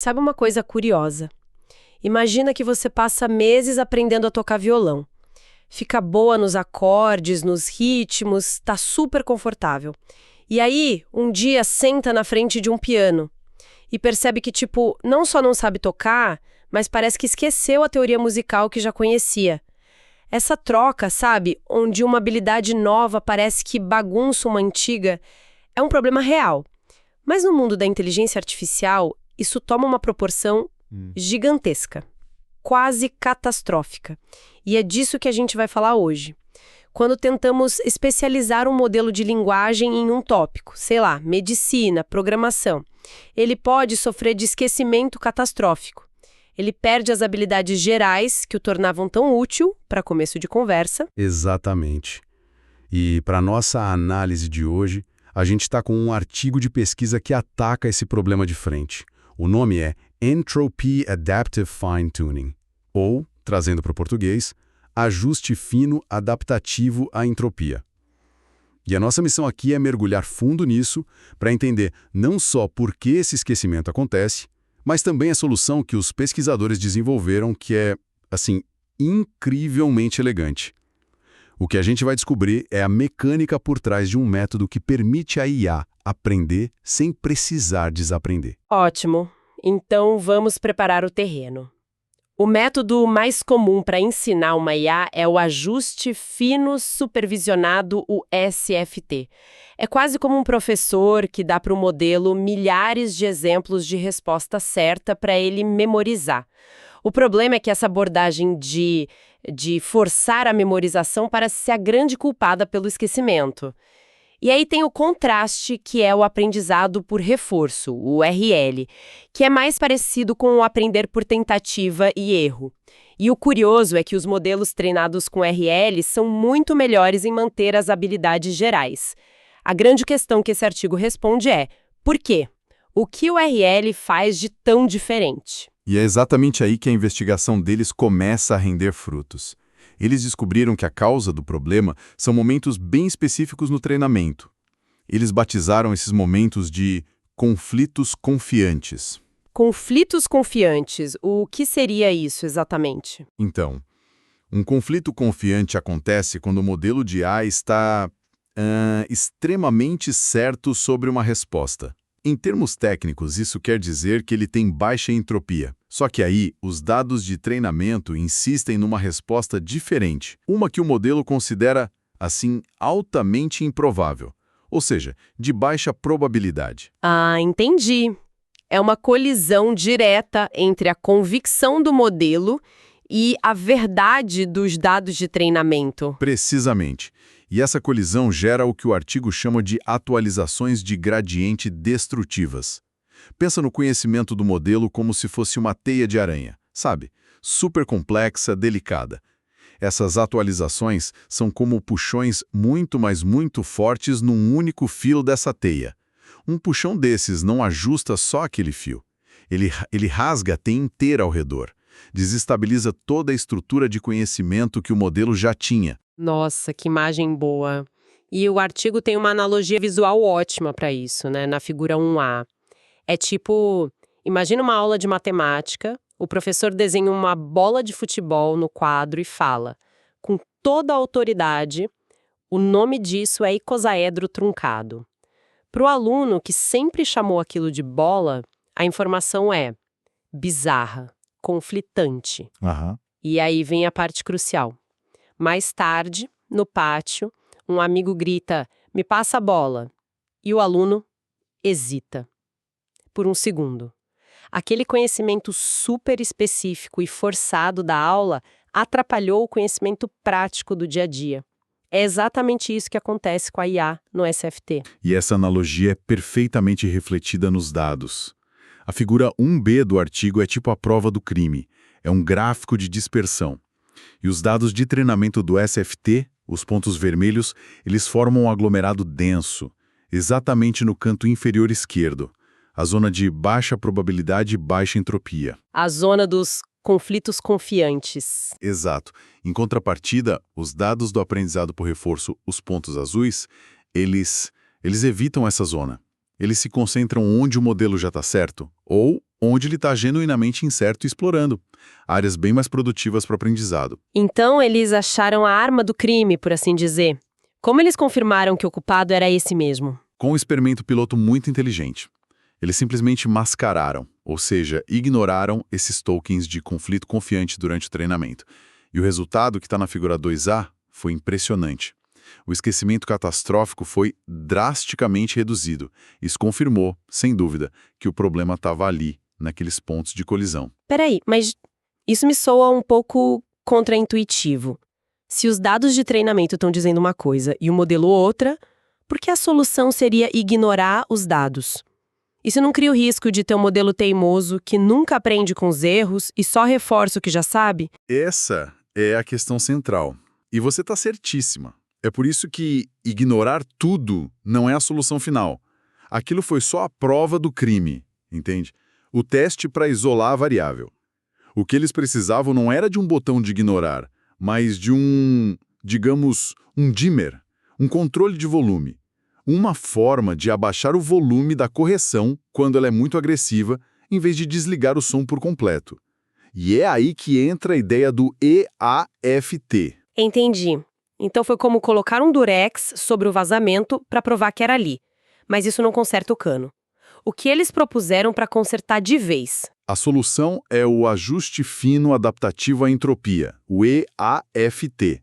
Sabe uma coisa curiosa? Imagina que você passa meses aprendendo a tocar violão. Fica boa nos acordes, nos ritmos, tá super confortável. E aí, um dia senta na frente de um piano e percebe que, não só não sabe tocar, mas parece que esqueceu a teoria musical que já conhecia. Essa troca, sabe, onde uma habilidade nova parece que bagunça uma antiga, é um problema real. Mas no mundo da inteligência artificial, isso toma uma proporção gigantesca, quase catastrófica. E é disso que a gente vai falar hoje. Quando tentamos especializar um modelo de linguagem em um tópico, sei lá, medicina, programação, ele pode sofrer de esquecimento catastrófico. Ele perde as habilidades gerais que o tornavam tão útil para começo de conversa. Exatamente. E para nossa análise de hoje, a gente está com um artigo de pesquisa que ataca esse problema de frente. O nome é Entropy Adaptive Fine-Tuning, ou, trazendo para o português, ajuste fino adaptativo à entropia. E a nossa missão aqui é mergulhar fundo nisso para entender não só por que esse esquecimento acontece, mas também a solução que os pesquisadores desenvolveram, que é, incrivelmente elegante. O que a gente vai descobrir é a mecânica por trás de um método que permite a IA aprender sem precisar desaprender. Ótimo. Então vamos preparar o terreno. O método mais comum para ensinar uma IA é o ajuste fino supervisionado, o SFT. É quase como um professor que dá para o modelo milhares de exemplos de resposta certa para ele memorizar. O problema é que essa abordagem de forçar a memorização parece ser a grande culpada pelo esquecimento. E aí tem o contraste, que é o aprendizado por reforço, o RL, que é mais parecido com o aprender por tentativa e erro. E o curioso é que os modelos treinados com RL são muito melhores em manter as habilidades gerais. A grande questão que esse artigo responde é: por quê? O que o RL faz de tão diferente? E é exatamente aí que a investigação deles começa a render frutos. Eles descobriram que a causa do problema são momentos bem específicos no treinamento. Eles batizaram esses momentos de conflitos confiantes. Conflitos confiantes, o que seria isso exatamente? Então, um conflito confiante acontece quando o modelo de IA está extremamente certo sobre uma resposta. Em termos técnicos, isso quer dizer que ele tem baixa entropia. Só que aí, os dados de treinamento insistem numa resposta diferente, uma que o modelo considera, altamente improvável, ou seja, de baixa probabilidade. Ah, entendi. É uma colisão direta entre a convicção do modelo e a verdade dos dados de treinamento. Precisamente. E essa colisão gera o que o artigo chama de atualizações de gradiente destrutivas. Pensa no conhecimento do modelo como se fosse uma teia de aranha, sabe? Super complexa, delicada. Essas atualizações são como puxões muito, mas muito fortes num único fio dessa teia. Um puxão desses não ajusta só aquele fio. Ele rasga a teia inteira ao redor. Desestabiliza toda a estrutura de conhecimento que o modelo já tinha. Nossa, que imagem boa. E o artigo tem uma analogia visual ótima para isso, né? Na figura 1A. É tipo, imagina uma aula de matemática, o professor desenha uma bola de futebol no quadro e fala, com toda a autoridade, o nome disso é icosaedro truncado. Para o aluno que sempre chamou aquilo de bola, a informação é bizarra, conflitante. E aí vem a parte crucial. Mais tarde, no pátio, um amigo grita, me passa a bola. E o aluno hesita. Por um segundo. Aquele conhecimento super específico e forçado da aula atrapalhou o conhecimento prático do dia a dia. É exatamente isso que acontece com a IA no SFT. E essa analogia é perfeitamente refletida nos dados. A figura 1B do artigo é tipo a prova do crime. É um gráfico de dispersão. E os dados de treinamento do SFT, os pontos vermelhos, eles formam um aglomerado denso, exatamente no canto inferior esquerdo. A zona de baixa probabilidade e baixa entropia. A zona dos conflitos confiantes. Exato. Em contrapartida, os dados do aprendizado por reforço, os pontos azuis, eles evitam essa zona. Eles se concentram onde o modelo já está certo, ou onde ele está genuinamente incerto e explorando. Áreas bem mais produtivas para o aprendizado. Então eles acharam a arma do crime, por assim dizer. Como eles confirmaram que o culpado era esse mesmo? Com um experimento piloto muito inteligente. Eles simplesmente mascararam, ou seja, ignoraram esses tokens de conflito confiante durante o treinamento. E o resultado, que está na figura 2A, foi impressionante. O esquecimento catastrófico foi drasticamente reduzido. Isso confirmou, sem dúvida, que o problema estava ali, naqueles pontos de colisão. Peraí, mas isso me soa um pouco contraintuitivo. Se os dados de treinamento estão dizendo uma coisa e o modelo outra, por que a solução seria ignorar os dados? Isso não cria o risco de ter um modelo teimoso que nunca aprende com os erros e só reforça o que já sabe? Essa é a questão central. E você está certíssima. É por isso que ignorar tudo não é a solução final. Aquilo foi só a prova do crime, entende? O teste para isolar a variável. O que eles precisavam não era de um botão de ignorar, mas de digamos, um dimmer, um controle de volume. Uma forma de abaixar o volume da correção quando ela é muito agressiva, em vez de desligar o som por completo. E é aí que entra a ideia do EAFT. Entendi. Então foi como colocar um durex sobre o vazamento para provar que era ali. Mas isso não conserta o cano. O que eles propuseram para consertar de vez? A solução é o ajuste fino adaptativo à entropia, o EAFT.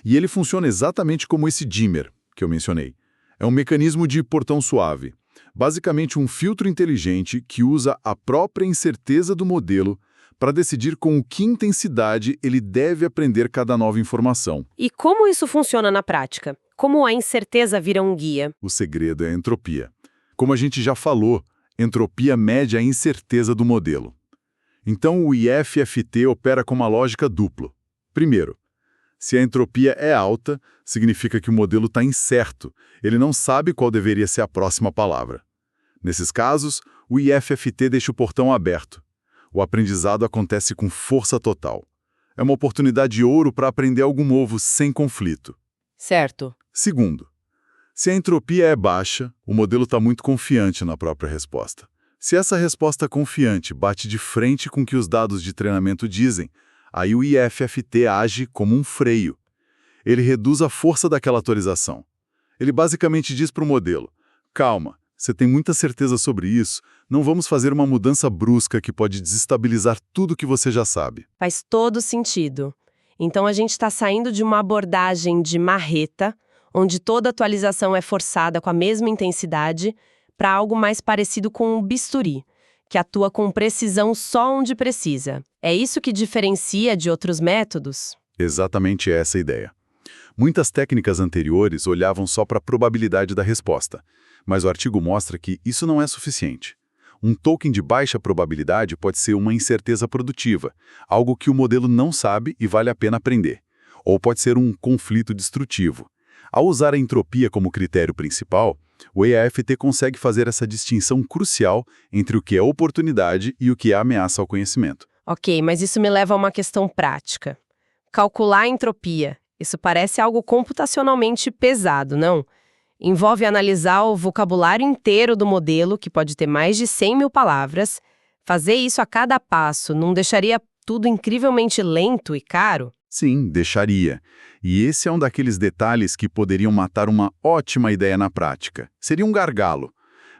E ele funciona exatamente como esse dimmer que eu mencionei. É um mecanismo de portão suave. Basicamente um filtro inteligente que usa a própria incerteza do modelo para decidir com que intensidade ele deve aprender cada nova informação. E como isso funciona na prática? Como a incerteza vira um guia? O segredo é a entropia. Como a gente já falou, entropia mede a incerteza do modelo. Então o IFFT opera com uma lógica dupla. Primeiro, se a entropia é alta, significa que o modelo está incerto. Ele não sabe qual deveria ser a próxima palavra. Nesses casos, o IFFT deixa o portão aberto. O aprendizado acontece com força total. É uma oportunidade de ouro para aprender algo novo sem conflito. Certo. Segundo, se a entropia é baixa, o modelo está muito confiante na própria resposta. Se essa resposta confiante bate de frente com o que os dados de treinamento dizem, aí o IFFT age como um freio. Ele reduz a força daquela atualização. Ele basicamente diz para o modelo: calma, você tem muita certeza sobre isso, não vamos fazer uma mudança brusca que pode desestabilizar tudo que você já sabe. Faz todo sentido. Então a gente está saindo de uma abordagem de marreta, onde toda atualização é forçada com a mesma intensidade, para algo mais parecido com um bisturi, que atua com precisão só onde precisa. É isso que diferencia de outros métodos? Exatamente essa a ideia. Muitas técnicas anteriores olhavam só para a probabilidade da resposta, mas o artigo mostra que isso não é suficiente. Um token de baixa probabilidade pode ser uma incerteza produtiva, algo que o modelo não sabe e vale a pena aprender. Ou pode ser um conflito destrutivo. Ao usar a entropia como critério principal, o EAFT consegue fazer essa distinção crucial entre o que é oportunidade e o que é ameaça ao conhecimento. Ok, mas isso me leva a uma questão prática. Calcular a entropia. Isso parece algo computacionalmente pesado, não? Envolve analisar o vocabulário inteiro do modelo, que pode ter mais de 100 mil palavras. Fazer isso a cada passo não deixaria tudo incrivelmente lento e caro? Sim, deixaria. E esse é um daqueles detalhes que poderiam matar uma ótima ideia na prática. Seria um gargalo.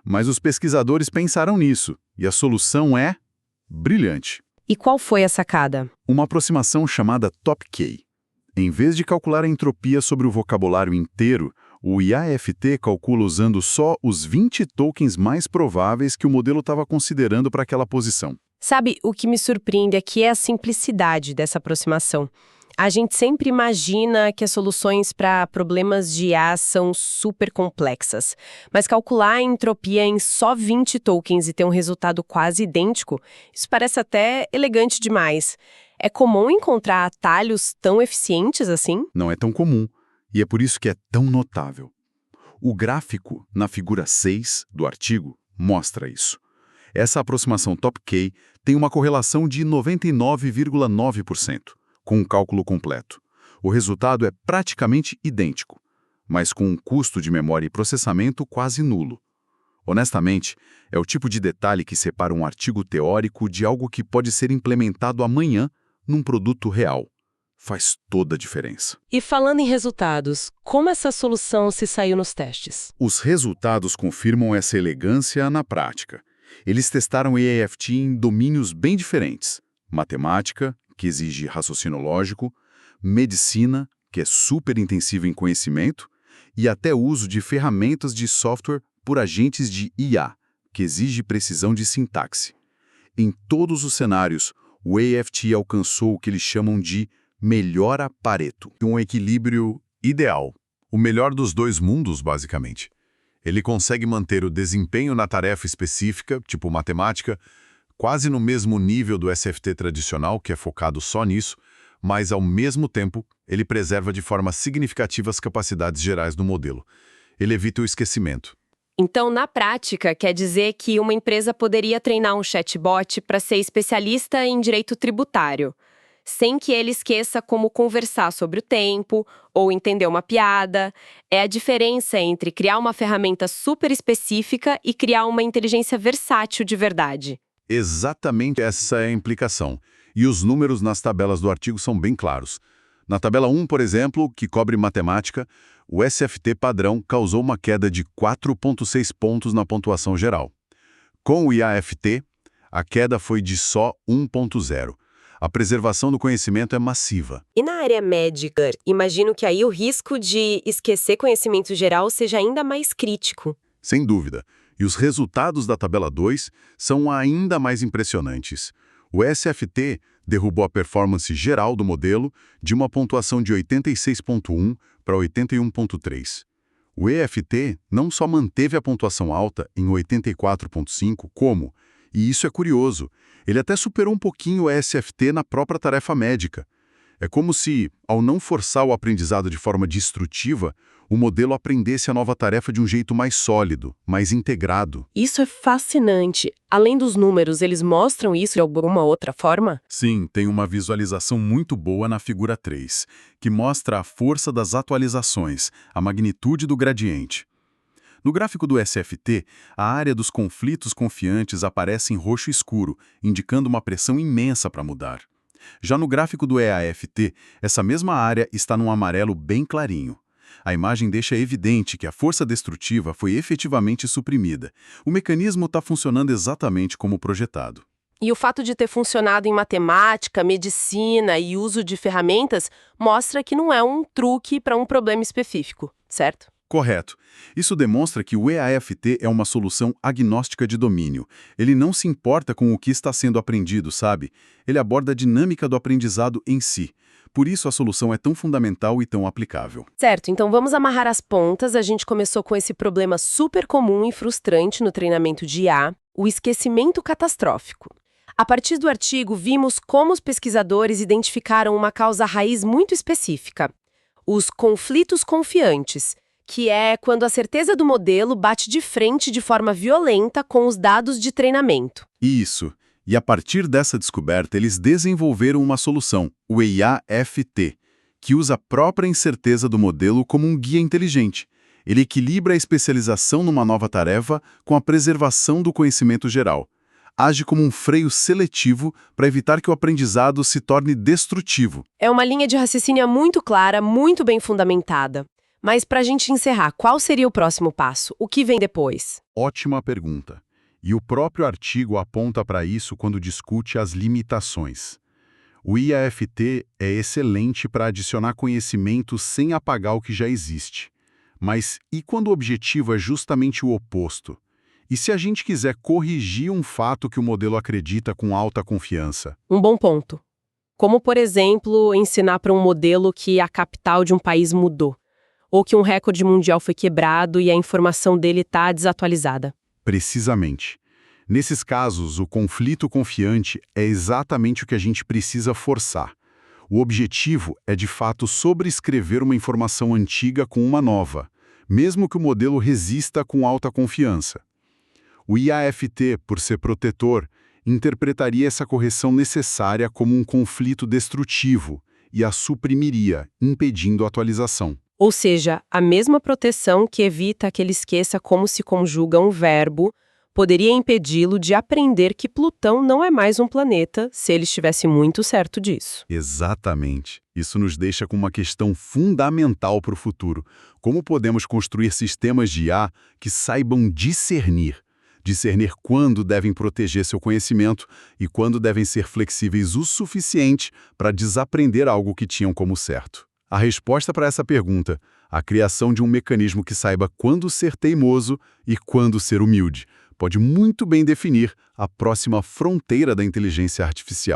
Mas os pesquisadores pensaram nisso, e a solução é brilhante. E qual foi a sacada? Uma aproximação chamada Top-K. Em vez de calcular a entropia sobre o vocabulário inteiro, o IAFT calcula usando só os 20 tokens mais prováveis que o modelo estava considerando para aquela posição. Sabe, o que me surpreende aqui é a simplicidade dessa aproximação. A gente sempre imagina que as soluções para problemas de IA são super complexas, mas calcular a entropia em só 20 tokens e ter um resultado quase idêntico, isso parece até elegante demais. É comum encontrar atalhos tão eficientes assim? Não é tão comum, e é por isso que é tão notável. O gráfico, na figura 6 do artigo, mostra isso. Essa aproximação Top-K tem uma correlação de 99,9%, com um cálculo completo. O resultado é praticamente idêntico, mas com um custo de memória e processamento quase nulo. Honestamente, é o tipo de detalhe que separa um artigo teórico de algo que pode ser implementado amanhã num produto real. Faz toda a diferença. E falando em resultados, como essa solução se saiu nos testes? Os resultados confirmam essa elegância na prática. Eles testaram o EAFT em domínios bem diferentes. Matemática, que exige raciocínio lógico, medicina, que é super intensiva em conhecimento, e até o uso de ferramentas de software por agentes de IA, que exige precisão de sintaxe. Em todos os cenários, o EAFT alcançou o que eles chamam de melhor a Pareto. Um equilíbrio ideal. O melhor dos dois mundos, basicamente. Ele consegue manter o desempenho na tarefa específica, tipo matemática, quase no mesmo nível do SFT tradicional, que é focado só nisso, mas, ao mesmo tempo, ele preserva de forma significativa as capacidades gerais do modelo. Ele evita o esquecimento. Então, na prática, quer dizer que uma empresa poderia treinar um chatbot para ser especialista em direito tributário, sem que ele esqueça como conversar sobre o tempo ou entender uma piada. É a diferença entre criar uma ferramenta super específica e criar uma inteligência versátil de verdade. Exatamente essa é a implicação. E os números nas tabelas do artigo são bem claros. Na tabela 1, por exemplo, que cobre matemática, o SFT padrão causou uma queda de 4,6 pontos na pontuação geral. Com o IAFT, a queda foi de só 1,0. A preservação do conhecimento é massiva. E na área médica, imagino que aí o risco de esquecer conhecimento geral seja ainda mais crítico. Sem dúvida. E os resultados da tabela 2 são ainda mais impressionantes. O SFT derrubou a performance geral do modelo de uma pontuação de 86,1 para 81,3. O EFT não só manteve a pontuação alta em 84,5, como, e isso é curioso, ele até superou um pouquinho o SFT na própria tarefa médica. É como se, ao não forçar o aprendizado de forma destrutiva, o modelo aprendesse a nova tarefa de um jeito mais sólido, mais integrado. Isso é fascinante. Além dos números, eles mostram isso de alguma outra forma? Sim, tem uma visualização muito boa na figura 3, que mostra a força das atualizações, a magnitude do gradiente. No gráfico do SFT, a área dos conflitos confiantes aparece em roxo escuro, indicando uma pressão imensa para mudar. Já no gráfico do EAFT, essa mesma área está num amarelo bem clarinho. A imagem deixa evidente que a força destrutiva foi efetivamente suprimida. O mecanismo está funcionando exatamente como projetado. E o fato de ter funcionado em matemática, medicina e uso de ferramentas mostra que não é um truque para um problema específico, certo? Correto. Isso demonstra que o EAFT é uma solução agnóstica de domínio. Ele não se importa com o que está sendo aprendido, sabe? Ele aborda a dinâmica do aprendizado em si. Por isso a solução é tão fundamental e tão aplicável. Certo, então vamos amarrar as pontas. A gente começou com esse problema super comum e frustrante no treinamento de IA, o esquecimento catastrófico. A partir do artigo, vimos como os pesquisadores identificaram uma causa raiz muito específica: os conflitos confiantes, que é quando a certeza do modelo bate de frente de forma violenta com os dados de treinamento. Isso. E a partir dessa descoberta, eles desenvolveram uma solução, o EAFT, que usa a própria incerteza do modelo como um guia inteligente. Ele equilibra a especialização numa nova tarefa com a preservação do conhecimento geral. Age como um freio seletivo para evitar que o aprendizado se torne destrutivo. É uma linha de raciocínio muito clara, muito bem fundamentada. Mas para a gente encerrar, qual seria o próximo passo? O que vem depois? Ótima pergunta. E o próprio artigo aponta para isso quando discute as limitações. O IAFT é excelente para adicionar conhecimento sem apagar o que já existe. Mas e quando o objetivo é justamente o oposto? E se a gente quiser corrigir um fato que o modelo acredita com alta confiança? Um bom ponto. Como, por exemplo, ensinar para um modelo que a capital de um país mudou, ou que um recorde mundial foi quebrado e a informação dele está desatualizada. Precisamente. Nesses casos, o conflito confiante é exatamente o que a gente precisa forçar. O objetivo é, de fato, sobrescrever uma informação antiga com uma nova, mesmo que o modelo resista com alta confiança. O IAFT, por ser protetor, interpretaria essa correção necessária como um conflito destrutivo e a suprimiria, impedindo a atualização. Ou seja, a mesma proteção que evita que ele esqueça como se conjuga um verbo poderia impedi-lo de aprender que Plutão não é mais um planeta, se ele estivesse muito certo disso. Exatamente. Isso nos deixa com uma questão fundamental para o futuro. Como podemos construir sistemas de IA que saibam discernir? Discernir quando devem proteger seu conhecimento e quando devem ser flexíveis o suficiente para desaprender algo que tinham como certo. A resposta para essa pergunta, a criação de um mecanismo que saiba quando ser teimoso e quando ser humilde, pode muito bem definir a próxima fronteira da inteligência artificial.